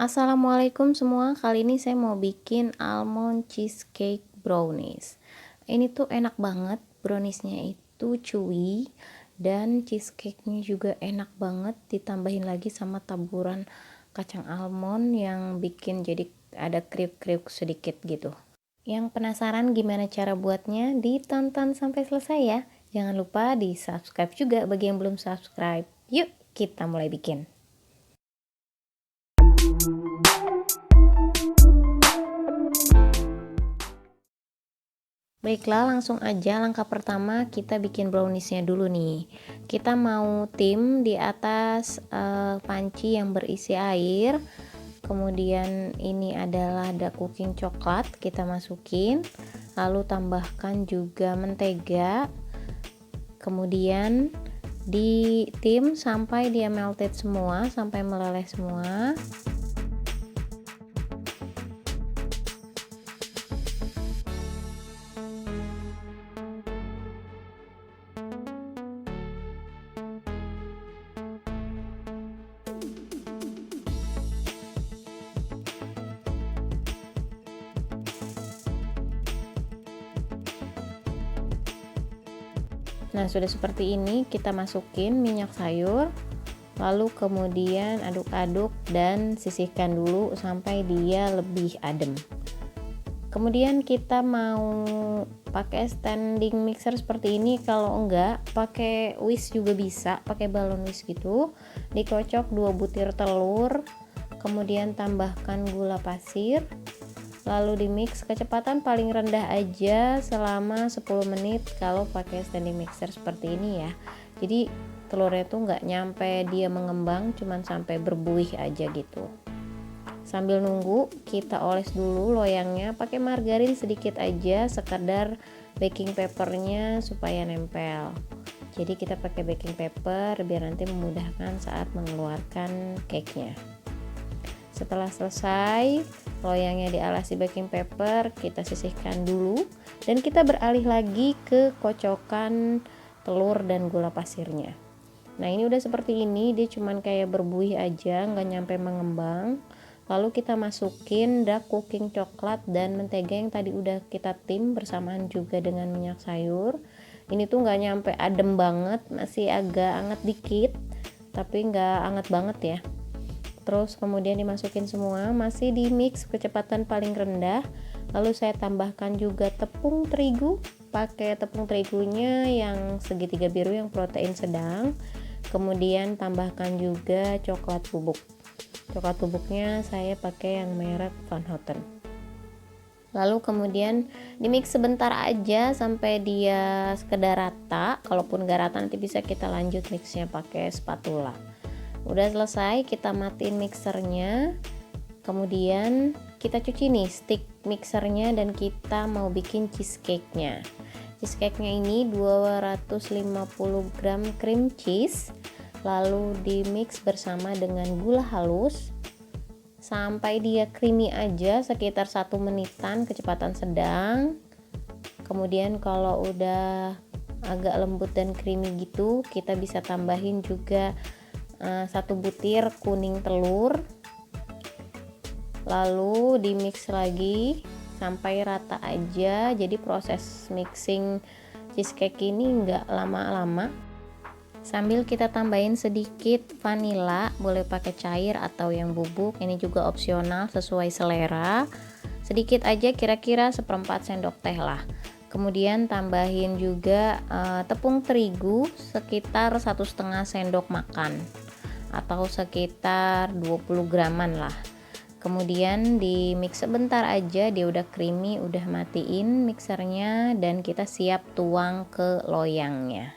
Assalamualaikum semua, kali ini saya mau bikin almond cheesecake brownies. Ini tuh enak banget, browniesnya itu chewy dan cheesecake-nya juga enak banget, ditambahin lagi sama taburan kacang almond yang bikin jadi ada kriuk-kriuk sedikit gitu. Yang penasaran gimana cara buatnya? Ditonton sampai selesai ya. Jangan lupa di subscribe juga bagi yang belum subscribe. Yuk kita mulai bikin. Baiklah, langsung aja langkah pertama kita bikin browniesnya dulu nih. Kita mau tim di atas panci yang berisi air. Kemudian ini adalah ada cooking coklat, kita masukin. Lalu tambahkan juga mentega. Kemudian di tim sampai dia melted semua, sampai meleleh semua. Nah, sudah seperti ini, kita masukin minyak sayur, lalu kemudian aduk-aduk dan sisihkan dulu sampai dia lebih adem. Kemudian kita mau pakai standing mixer seperti ini, kalau enggak pakai whisk juga bisa, pakai balon whisk gitu. Dikocok 2 butir telur, kemudian tambahkan gula pasir, lalu di mix kecepatan paling rendah aja selama 10 menit kalau pakai standing mixer seperti ini ya. Jadi telurnya tuh nggak nyampe dia mengembang, cuman sampai berbuih aja gitu. Sambil nunggu kita oles dulu loyangnya pakai margarin sedikit aja, sekedar baking papernya supaya nempel. Jadi kita pakai baking paper biar nanti memudahkan saat mengeluarkan cake-nya. Setelah selesai loyangnya dialasi baking paper, kita sisihkan dulu dan kita beralih lagi ke kocokan telur dan gula pasirnya. Nah, ini udah seperti ini, dia cuman kayak berbuih aja, nggak nyampe mengembang. Lalu kita masukin dark cooking coklat dan mentega yang tadi udah kita tim bersamaan juga dengan minyak sayur. Ini tuh nggak nyampe adem banget, masih agak anget dikit, tapi nggak anget banget ya. Terus kemudian dimasukin semua, masih di mix kecepatan paling rendah. Lalu saya tambahkan juga tepung terigu, pakai tepung terigunya yang segitiga biru yang protein sedang. Kemudian tambahkan juga coklat bubuk. Coklat bubuknya saya pakai yang merek Van Houten. Lalu kemudian di mix sebentar aja sampai dia sekedar rata. Kalaupun gak rata nanti bisa kita lanjut mixnya pakai spatula. Udah selesai, kita matiin mixernya, kemudian kita cuci nih stick mixernya dan kita mau bikin cheesecake-nya. Cheesecake-nya ini 250 gram cream cheese, lalu di mix bersama dengan gula halus sampai dia creamy aja, sekitar 1 menitan kecepatan sedang. Kemudian kalau udah agak lembut dan creamy gitu, kita bisa tambahin juga 1 butir kuning telur, lalu di mix lagi sampai rata aja. Jadi proses mixing cheesecake ini nggak lama-lama, sambil kita tambahin sedikit vanila, boleh pakai cair atau yang bubuk, ini juga opsional sesuai selera, sedikit aja, kira-kira 1/4 sendok teh lah. Kemudian tambahin juga tepung terigu sekitar 1,5 sendok makan atau sekitar 20 graman lah. Kemudian di mix sebentar aja, dia udah creamy, udah matiin mixernya dan kita siap tuang ke loyangnya.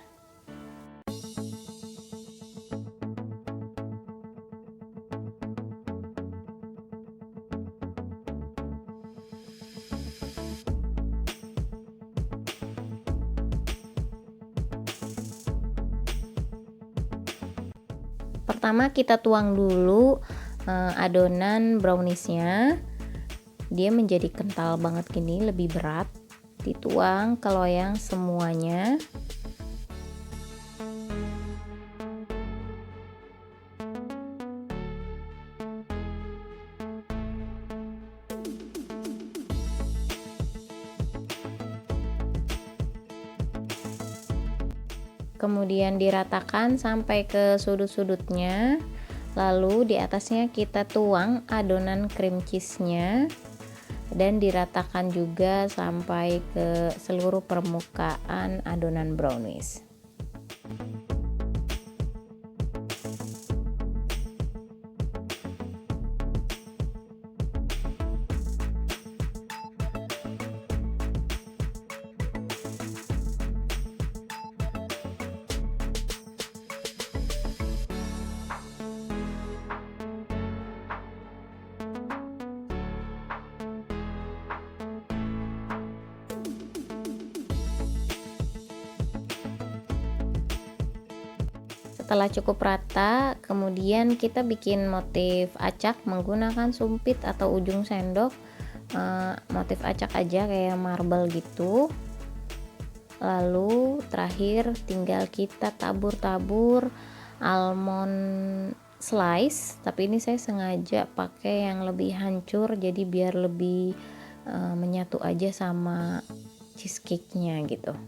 Pertama kita tuang dulu adonan browniesnya, dia menjadi kental banget gini, lebih berat. Dituang ke loyang semuanya. kemudian diratakan sampai ke sudut-sudutnya. Lalu di atasnya kita tuang adonan cream cheese-nya dan diratakan juga sampai ke seluruh permukaan adonan brownies. Setelah cukup rata, kemudian kita bikin motif acak menggunakan sumpit atau ujung sendok, motif acak aja kayak marble gitu. Lalu terakhir tinggal kita tabur-tabur almond slice, tapi ini saya sengaja pakai yang lebih hancur jadi biar lebih menyatu aja sama cheesecake-nya gitu.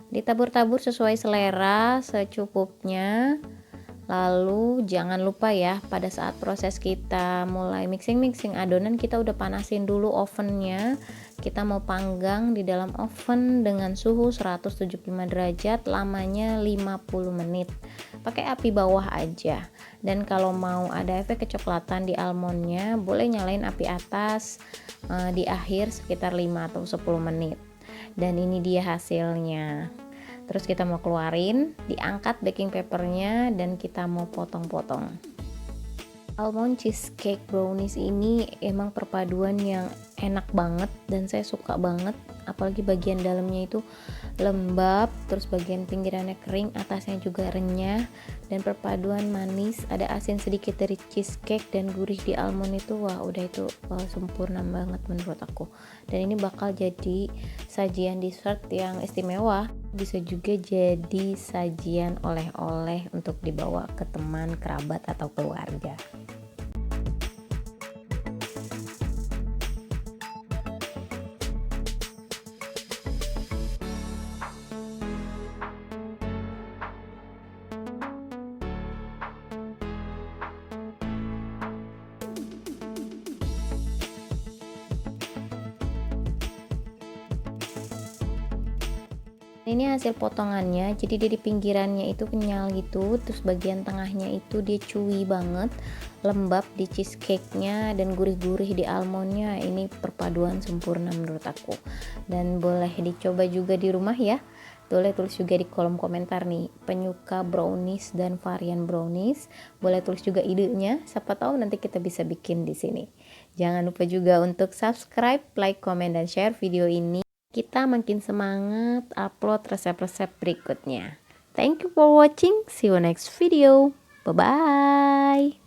Ditabur-tabur sesuai selera secukupnya. Lalu jangan lupa ya, pada saat proses kita mulai mixing adonan, kita udah panasin dulu ovennya. Kita mau panggang di dalam oven dengan suhu 175 derajat lamanya 50 menit. Pakai api bawah aja. Dan kalau mau ada efek kecoklatan di almondnya, boleh nyalain api atas di akhir sekitar 5 atau 10 menit. Dan ini dia hasilnya. Terus kita mau keluarin, diangkat baking papernya dan kita mau potong-potong. Almond cheesecake brownies ini emang perpaduan yang enak banget dan saya suka banget, apalagi bagian dalamnya itu lembab, terus bagian pinggirannya kering, atasnya juga renyah, dan perpaduan manis, ada asin sedikit dari cheesecake dan gurih di almond itu, wah udah itu sempurna banget menurut aku. Dan ini bakal jadi sajian dessert yang istimewa, bisa juga jadi sajian oleh-oleh untuk dibawa ke teman, kerabat, atau keluarga. Ini hasil potongannya, jadi dia di pinggirannya itu kenyal gitu, terus bagian tengahnya itu dia chewy banget, lembab di cheesecake-nya dan gurih-gurih di almondnya. Ini perpaduan sempurna menurut aku, dan boleh dicoba juga di rumah ya. Boleh tulis juga di kolom komentar nih, penyuka brownies dan varian brownies, boleh tulis juga idenya, siapa tahu nanti kita bisa bikin di sini. Jangan lupa juga untuk subscribe, like, comment, dan share video ini. Kita makin semangat upload resep-resep berikutnya. Thank you for watching. See you next video. Bye-bye.